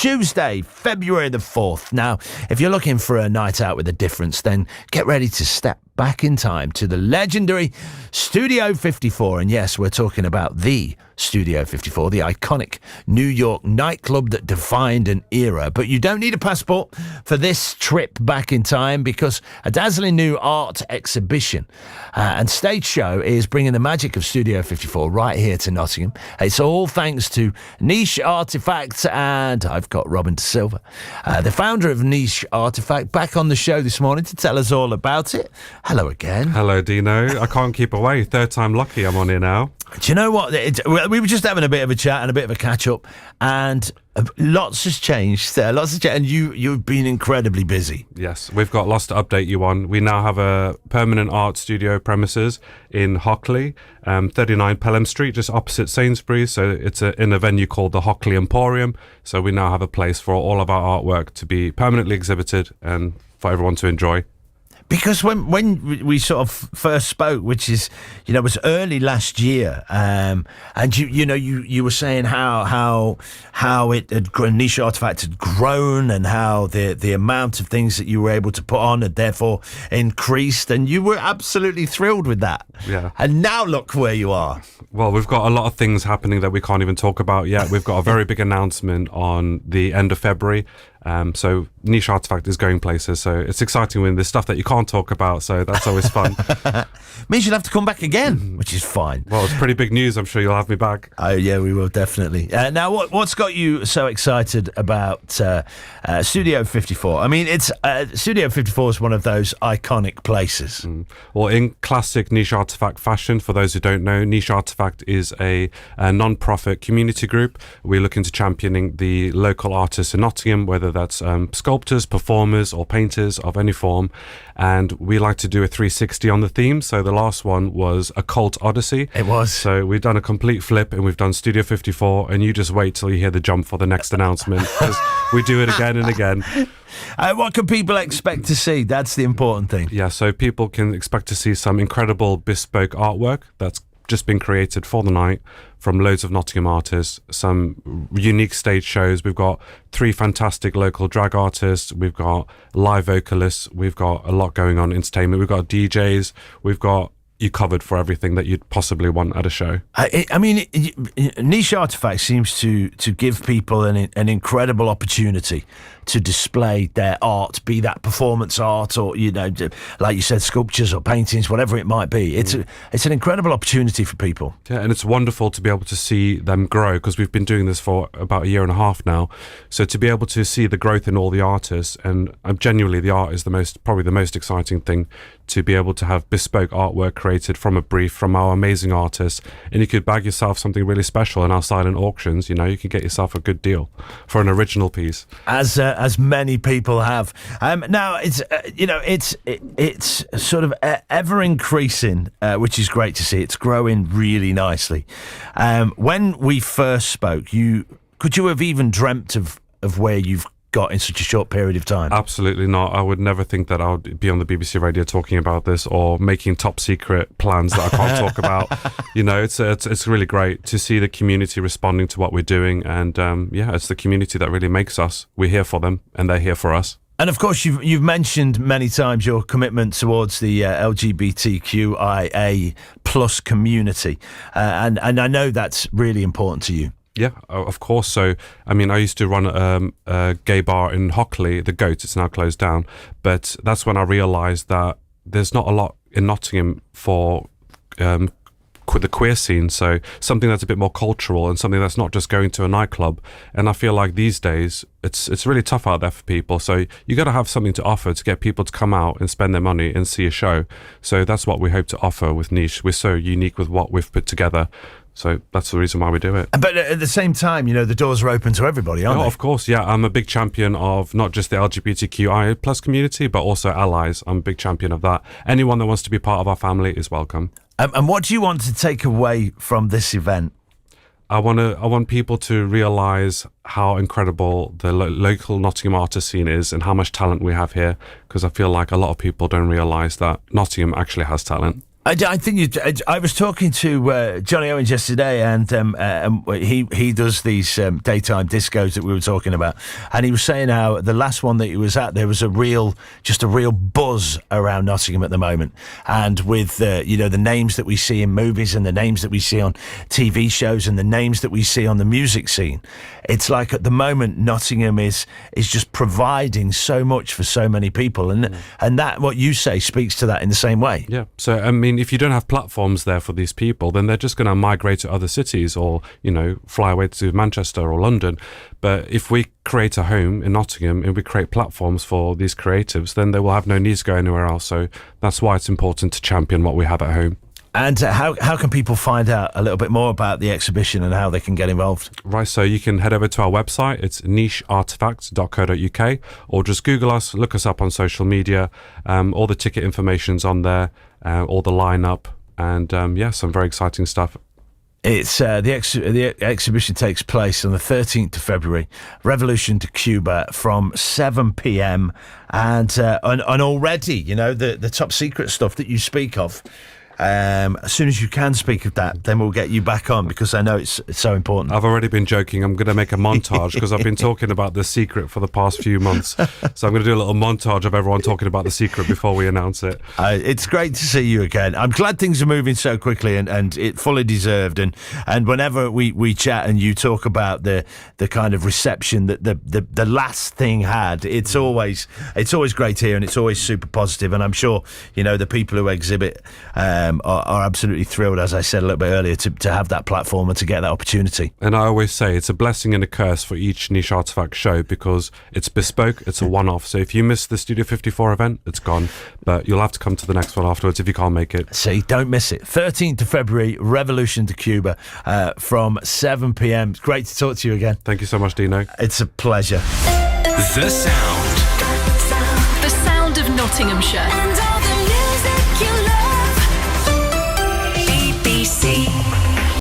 Tuesday, February the 4th. Now, if you're looking for a night out with a difference, then get ready to step back in time to the legendary Studio 54. And yes, we're talking about the Studio 54, the iconic New York nightclub that defined an era. But you don't need a passport for this trip back in time, because a dazzling new art exhibition and stage show is bringing the magic of Studio 54 right here to Nottingham. It's all thanks to Niche Artefact, and I've got Robin Da Silva, the founder of Niche Artefact, back on the show this morning to tell us all about it. Hello again. Hello, Dino. I can't keep away. Third time lucky I'm on here now. Do you know what? We were just having a bit of a chat and a bit of a catch-up, and lots has changed. And you've been incredibly busy. Yes, we've got lots to update you on. We now have a permanent art studio premises in Hockley, 39 Pelham Street, just opposite Sainsbury's. So it's in a venue called the Hockley Emporium. So we now have a place for all of our artwork to be permanently exhibited and for everyone to enjoy. Because when we sort of first spoke, which is, was early last year, and you were saying how it had Niche Artefact had grown, and how the amount of things that you were able to put on had therefore increased, and you were absolutely thrilled with that. Yeah. And now look where you are. Well, we've got a lot of things happening that we can't even talk about yet. We've got a very big announcement on the end of February. So Niche Artefact is going places. So it's exciting when there's stuff that you can't talk about. So that's always fun. Means you'll have to come back again, which is fine. Well, it's pretty big news. I'm sure you'll have me back. Oh, yeah, we will, definitely. Now, what's got you so excited about Studio 54? I mean, it's Studio 54 is one of those iconic places. Well, in classic Niche Artefact fashion, for those who don't know, Niche Artefact is a non-profit community group. We're looking to championing the local artists in Nottingham, whether that's sculptors, performers or painters of any form, and we like to do a 360 on the theme. So the last one was a cult odyssey. It was. So we've done a complete flip and we've done Studio 54, and you just wait till you hear the jump for the next announcement, because we do it again and again. What can people expect to see? That's the important thing. Yeah, so people can expect to see some incredible bespoke artwork that's just been created for the night from loads of Nottingham artists, some unique stage shows. We've got 3 fantastic local drag artists, we've got live vocalists, we've got a lot going on entertainment, we've got DJs, we've got you covered for everything that you'd possibly want at a show. I mean, Niche Artefact seems to give people an incredible opportunity to display their art, be that performance art or, like you said, sculptures or paintings, whatever it might be. It's an incredible opportunity for people. Yeah, and it's wonderful to be able to see them grow, because we've been doing this for about a year and a half now. So to be able to see the growth in all the artists, and genuinely the art is probably the most exciting thing, to be able to have bespoke artwork created from a brief from our amazing artists, and you could bag yourself something really special in our silent auctions. You can get yourself a good deal for an original piece, as many people have. Now it's it's sort of ever increasing, which is great to see. It's growing really nicely. When we first spoke, could you have even dreamt of where you've got in such a short period of time? Absolutely not. I would never think that I would be on the BBC radio talking about this, or making top secret plans that I can't talk about. It's really great to see the community responding to what we're doing, and it's the community that really makes us. We're here for them and they're here for us. And of course, you've mentioned many times your commitment towards the LGBTQIA plus community, and I know that's really important to you. Yeah, of course. So, I mean, I used to run a gay bar in Hockley, the Goat. It's now closed down. But that's when I realised that there's not a lot in Nottingham for the queer scene. So something that's a bit more cultural and something that's not just going to a nightclub. And I feel like these days it's really tough out there for people. So you got to have something to offer to get people to come out and spend their money and see a show. So that's what we hope to offer with Niche. We're so unique with what we've put together. So that's the reason why we do it. But at the same time, the doors are open to everybody, aren't they? Of course, yeah. I'm a big champion of not just the LGBTQIA plus community, but also allies. I'm a big champion of that. Anyone that wants to be part of our family is welcome. And what do you want to take away from this event? I want people to realise how incredible the local Nottingham artist scene is and how much talent we have here, because I feel like a lot of people don't realise that Nottingham actually has talent. I think I was talking to Johnny Owens yesterday, and he does these daytime discos that we were talking about, and he was saying how the last one that he was at, there was a real buzz around Nottingham at the moment, and with the names that we see in movies and the names that we see on TV shows and the names that we see on the music scene, it's like at the moment Nottingham is just providing so much for so many people, and that what you say speaks to that in the same way. Yeah. So I mean, if you don't have platforms there for these people, then they're just going to migrate to other cities or, fly away to Manchester or London. But if we create a home in Nottingham and we create platforms for these creatives, then they will have no need to go anywhere else. So that's why it's important to champion what we have at home. And how can people find out a little bit more about the exhibition and how they can get involved? Right, so you can head over to our website. It's nicheartefact.co.uk, or just Google us, look us up on social media. All the ticket information's on there, all the lineup, and some very exciting stuff. It's the exhibition takes place on the 13th of February, Revolution to Cuba, from 7 p.m. and already, the top secret stuff that you speak of. As soon as you can speak of that, then we'll get you back on, because I know it's so important. I've already been joking. I'm going to make a montage because I've been talking about The Secret for the past few months. So I'm going to do a little montage of everyone talking about The Secret before we announce it. It's great to see you again. I'm glad things are moving so quickly, and it fully deserved. And whenever we chat and you talk about the kind of reception that the last thing had, it's always great to hear, and it's always super positive. And I'm sure the people who exhibit are absolutely thrilled, as I said a little bit earlier, to have that platform and to get that opportunity. And I always say it's a blessing and a curse for each Niche Artefact show, because it's bespoke, it's a one-off. So if you miss the Studio 54 event, it's gone. But you'll have to come to the next one afterwards if you can't make it. See, don't miss it. 13th of February, Revolution to Cuba, from 7 p.m. It's great to talk to you again. Thank you so much, Dino. It's a pleasure. The sound. The sound of Nottinghamshire.